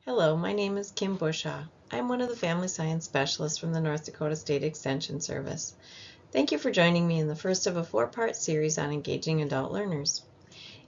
Hello, my name is Kim Bushaw. I'm one of the Family Science Specialists from the North Dakota State Extension Service. Thank you for joining me in the first of a four-part series on engaging adult learners.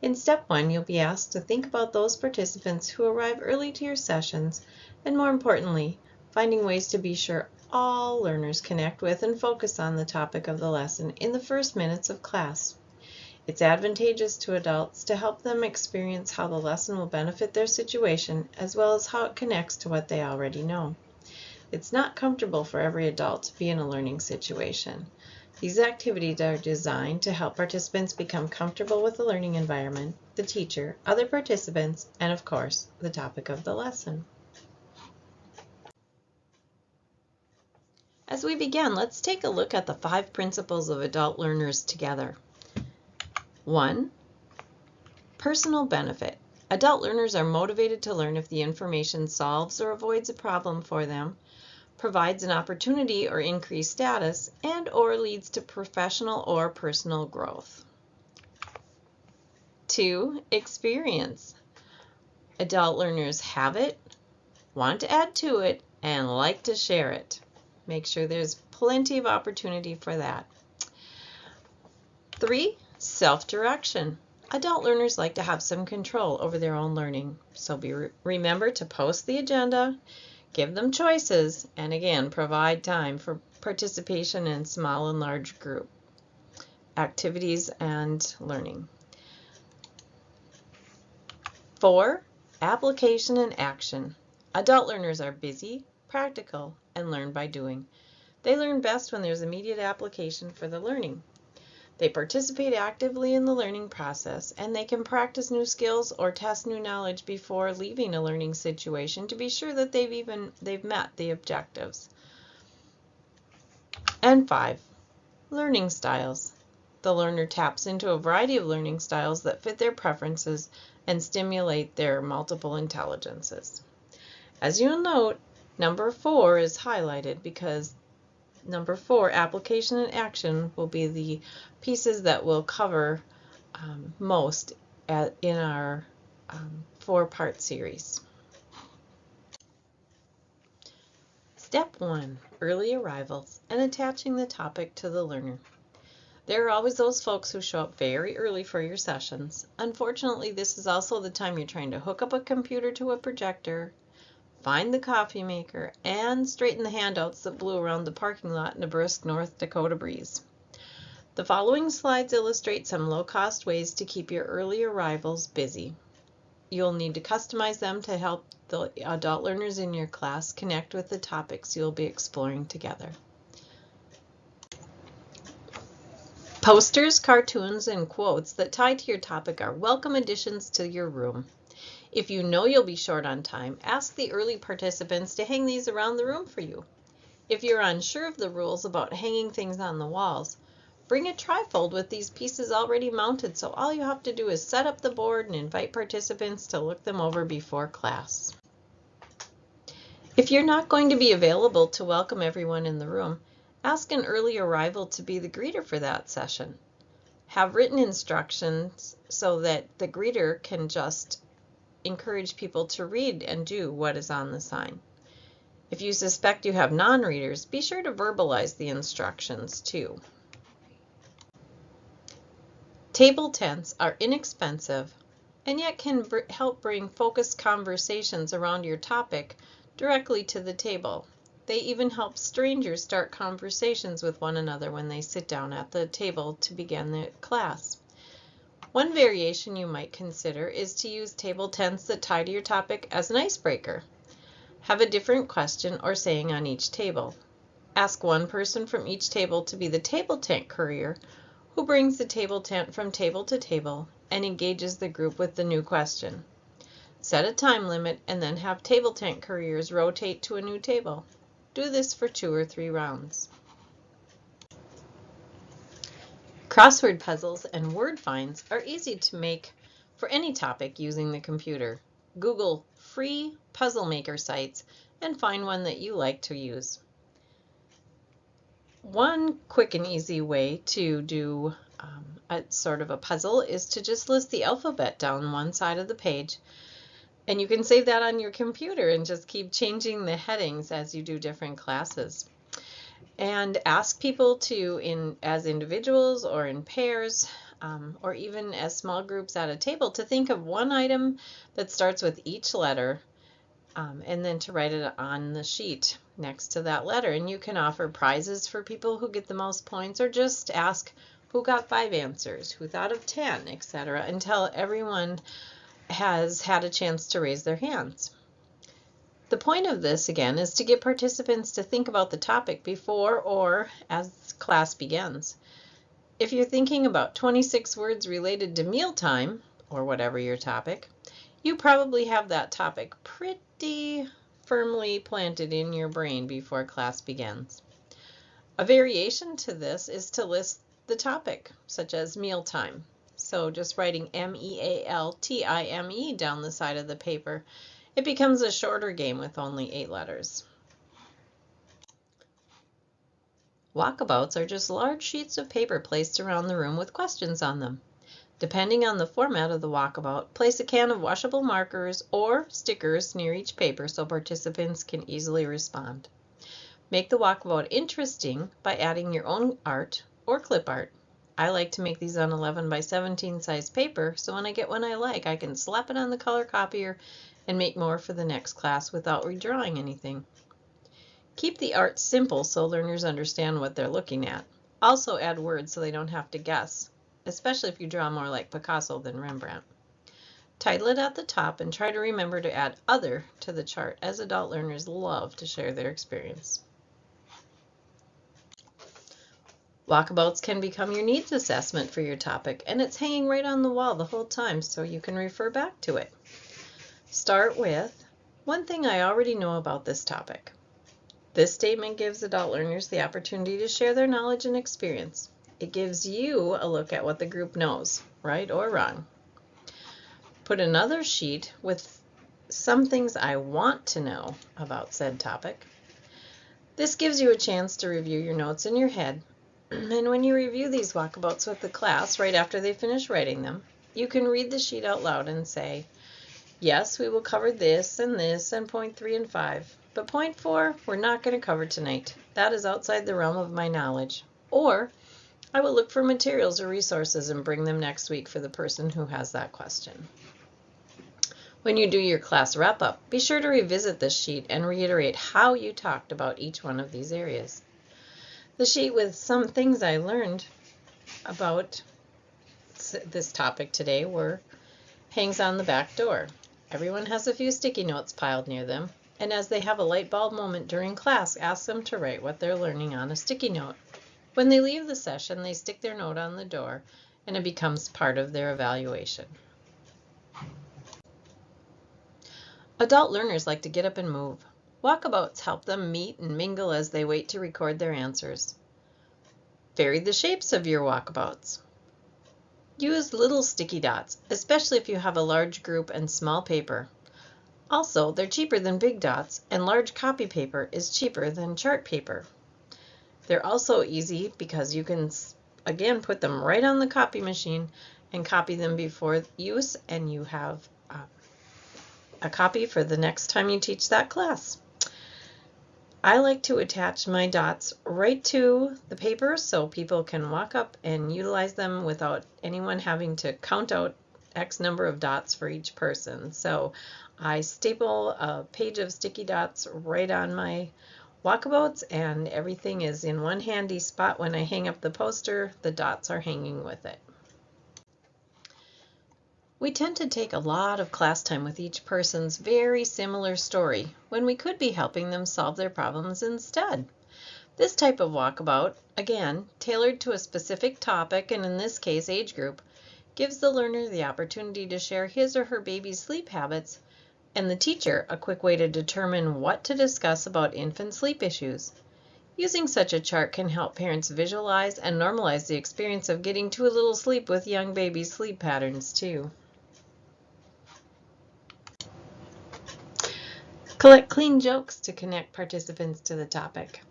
In Step 1, you'll be asked to think about those participants who arrive early to your sessions, and more importantly, finding ways to be sure all learners connect with and focus on the topic of the lesson in the first minutes of class. It's advantageous to adults to help them experience how the lesson will benefit their situation as well as how it connects to what they already know. It's not comfortable for every adult to be in a learning situation. These activities are designed to help participants become comfortable with the learning environment, the teacher, other participants, and of course, the topic of the lesson. As we begin, let's take a look at the 5 principles of adult learners together. 1. Personal benefit. Adult learners are motivated to learn if the information solves or avoids a problem for them, provides an opportunity or increased status, and/or leads to professional or personal growth. 2. Experience. Adult learners have it, want to add to it, and like to share it. Make sure there's plenty of opportunity for that. 3. Self-direction. Adult learners like to have some control over their own learning, so remember to post the agenda, give them choices, and again, provide time for participation in small and large group activities and learning. 4. Application and action. Adult learners are busy, practical, and learn by doing. They learn best when there's immediate application for the learning. They participate actively in the learning process, and they can practice new skills or test new knowledge before leaving a learning situation to be sure that they've met the objectives. And 5. Learning styles. The learner taps into a variety of learning styles that fit their preferences and stimulate their multiple intelligences. As you'll note, number 4 is highlighted because number 4, application and action, will be the pieces that we'll cover most in our 4-part series. Step 1, early arrivals and attaching the topic to the learner. There are always those folks who show up very early for your sessions. Unfortunately, this is also the time you're trying to hook up a computer to a projector, find the coffee maker, and straighten the handouts that blew around the parking lot in a brisk North Dakota breeze. The following slides illustrate some low-cost ways to keep your early arrivals busy. You'll need to customize them to help the adult learners in your class connect with the topics you'll be exploring together. Posters, cartoons, and quotes that tie to your topic are welcome additions to your room. If you know you'll be short on time, ask the early participants to hang these around the room for you. If you're unsure of the rules about hanging things on the walls, bring a trifold with these pieces already mounted, so all you have to do is set up the board and invite participants to look them over before class. If you're not going to be available to welcome everyone in the room, ask an early arrival to be the greeter for that session. Have written instructions so that the greeter can just encourage people to read and do what is on the sign. If you suspect you have non-readers, be sure to verbalize the instructions too. Table tents are inexpensive and yet can help bring focused conversations around your topic directly to the table. They even help strangers start conversations with one another when they sit down at the table to begin the class. One variation you might consider is to use table tents that tie to your topic as an icebreaker. Have a different question or saying on each table. Ask one person from each table to be the table tent courier, who brings the table tent from table to table and engages the group with the new question. Set a time limit and then have table tent couriers rotate to a new table. Do this for 2 or 3 rounds. Crossword puzzles and word finds are easy to make for any topic using the computer. Google free puzzle maker sites and find one that you like to use. One quick and easy way to do a sort of a puzzle is to just list the alphabet down one side of the page And you can save that on your computer and just keep changing the headings as you do different classes. And ask people to, as individuals or in pairs, or even as small groups at a table, to think of one item that starts with each letter, and then to write it on the sheet next to that letter. And you can offer prizes for people who get the most points, or just ask who got 5 answers, who thought of 10, etc., until everyone has had a chance to raise their hands. The point of this, again, is to get participants to think about the topic before or as class begins. If you're thinking about 26 words related to mealtime, or whatever your topic, you probably have that topic pretty firmly planted in your brain before class begins. A variation to this is to list the topic, such as mealtime. So just writing MEALTIME down the side of the paper. It becomes a shorter game with only 8 letters. Walkabouts are just large sheets of paper placed around the room with questions on them. Depending on the format of the walkabout, place a can of washable markers or stickers near each paper so participants can easily respond. Make the walkabout interesting by adding your own art or clip art. I like to make these on 11 by 17 size paper, so when I get one I like, I can slap it on the color copier and make more for the next class without redrawing anything. Keep the art simple so learners understand what they're looking at. Also add words so they don't have to guess, especially if you draw more like Picasso than Rembrandt. Title it at the top and try to remember to add "other" to the chart, as adult learners love to share their experience. Walkabouts can become your needs assessment for your topic, and it's hanging right on the wall the whole time so you can refer back to it. Start with, one thing I already know about this topic. This statement gives adult learners the opportunity to share their knowledge and experience. It gives you a look at what the group knows, right or wrong. Put another sheet with some things I want to know about said topic. This gives you a chance to review your notes in your head, and when you review these walkabouts with the class right after they finish writing them, you can read the sheet out loud and say, yes, we will cover this and point 3 and 5, but point 4 we're not going to cover tonight. That is outside the realm of my knowledge. Or I will look for materials or resources and bring them next week for the person who has that question. When you do your class wrap-up, be sure to revisit this sheet and reiterate how you talked about each one of these areas. The sheet with some things I learned about this topic today hangs on the back door. Everyone has a few sticky notes piled near them, and as they have a light bulb moment during class, ask them to write what they're learning on a sticky note. When they leave the session, they stick their note on the door, and it becomes part of their evaluation. Adult learners like to get up and move. Walkabouts help them meet and mingle as they wait to record their answers. Vary the shapes of your walkabouts. Use little sticky dots, especially if you have a large group and small paper. Also, they're cheaper than big dots, and large copy paper is cheaper than chart paper. They're also easy because you can, again, put them right on the copy machine and copy them before use, and you have a copy for the next time you teach that class. I like to attach my dots right to the paper so people can walk up and utilize them without anyone having to count out X number of dots for each person. So I staple a page of sticky dots right on my walkabouts, and everything is in one handy spot. When I hang up the poster, the dots are hanging with it. We tend to take a lot of class time with each person's very similar story when we could be helping them solve their problems instead. This type of walkabout, again, tailored to a specific topic and in this case age group, gives the learner the opportunity to share his or her baby's sleep habits and the teacher a quick way to determine what to discuss about infant sleep issues. Using such a chart can help parents visualize and normalize the experience of getting too little sleep with young babies' sleep patterns too. Collect clean jokes to connect participants to the topic.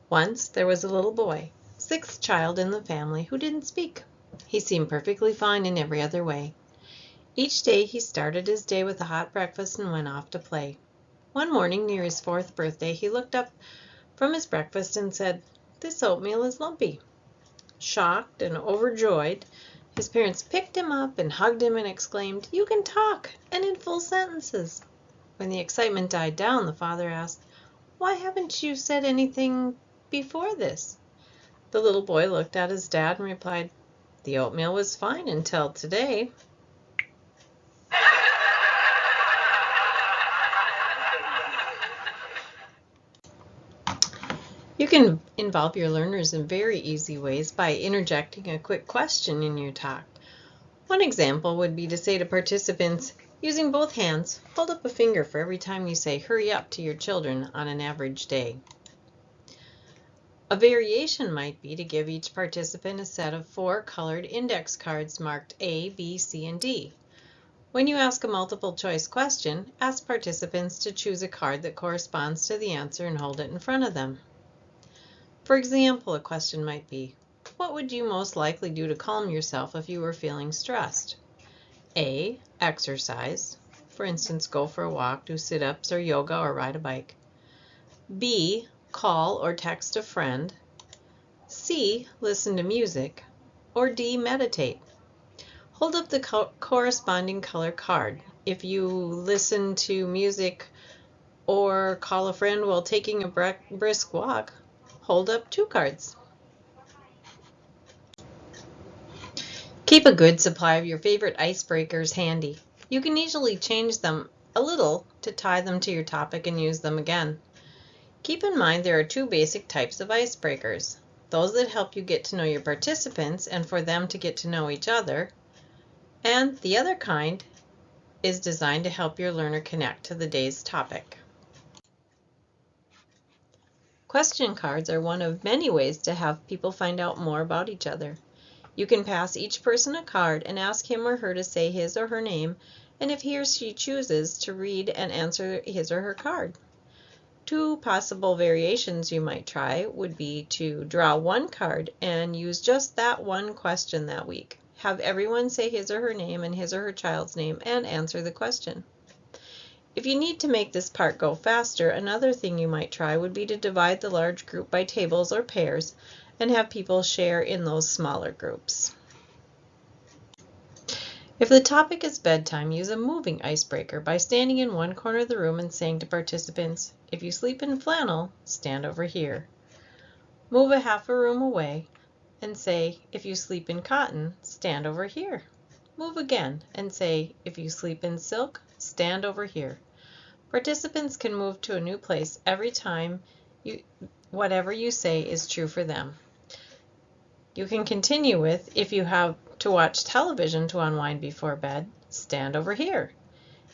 Once there was a little boy, 6th child in the family, who didn't speak. He seemed perfectly fine in every other way. Each day he started his day with a hot breakfast and went off to play. One morning near his 4th birthday, he looked up from his breakfast and said, "This oatmeal is lumpy." Shocked and overjoyed, his parents picked him up and hugged him and exclaimed, "You can talk, and in full sentences." When the excitement died down, the father asked, "Why haven't you said anything before this?" The little boy looked at his dad and replied, "The oatmeal was fine until today." You can involve your learners in very easy ways by interjecting a quick question in your talk. One example would be to say to participants, using both hands, hold up a finger for every time you say "hurry up" to your children on an average day. A variation might be to give each participant a set of 4 colored index cards marked A, B, C, and D. When you ask a multiple choice question, ask participants to choose a card that corresponds to the answer and hold it in front of them. For example, a question might be, what would you most likely do to calm yourself if you were feeling stressed? A, exercise. For instance, go for a walk, do sit-ups or yoga, or ride a bike. B, call or text a friend. C, listen to music. Or D, meditate. Hold up the corresponding color card. If you listen to music or call a friend while taking a brisk walk, hold up 2 cards. Keep a good supply of your favorite icebreakers handy. You can easily change them a little to tie them to your topic and use them again. Keep in mind there are 2 basic types of icebreakers. Those that help you get to know your participants and for them to get to know each other. And the other kind is designed to help your learner connect to the day's topic. Question cards are one of many ways to have people find out more about each other. You can pass each person a card and ask him or her to say his or her name, and if he or she chooses, to read and answer his or her card. 2 possible variations you might try would be to draw 1 card and use just that one question that week. Have everyone say his or her name and his or her child's name and answer the question. If you need to make this part go faster, another thing you might try would be to divide the large group by tables or pairs and have people share in those smaller groups. If the topic is bedtime, use a moving icebreaker by standing in one corner of the room and saying to participants, "If you sleep in flannel, stand over here." Move a half a room away and say, "If you sleep in cotton, stand over here." Move again and say, "If you sleep in silk, stand over here." Participants can move to a new place every time whatever you say is true for them. You can continue with, "If you have to watch television to unwind before bed, stand over here."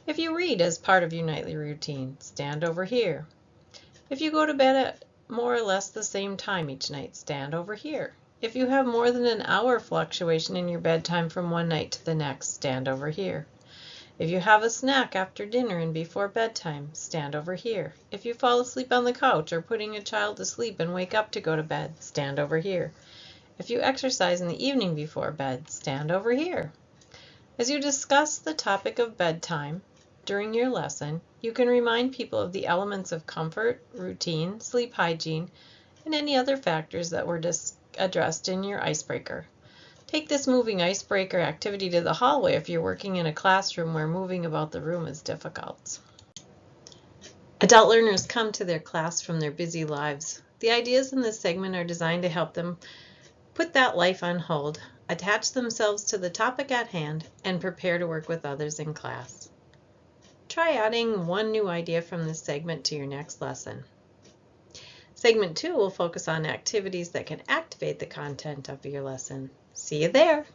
If you read as part of your nightly routine, stand over here. If you go to bed at more or less the same time each night, stand over here. If you have more than an hour fluctuation in your bedtime from one night to the next, stand over here. If you have a snack after dinner and before bedtime, stand over here. If you fall asleep on the couch or putting a child to sleep and wake up to go to bed, stand over here. If you exercise in the evening before bed, stand over here. As you discuss the topic of bedtime during your lesson, you can remind people of the elements of comfort, routine, sleep hygiene, and any other factors that were addressed in your icebreaker. Take this moving icebreaker activity to the hallway if you're working in a classroom where moving about the room is difficult. Adult learners come to their class from their busy lives. The ideas in this segment are designed to help them put that life on hold, attach themselves to the topic at hand, and prepare to work with others in class. Try adding one new idea from this segment to your next lesson. Segment 2 will focus on activities that can activate the content of your lesson. See you there!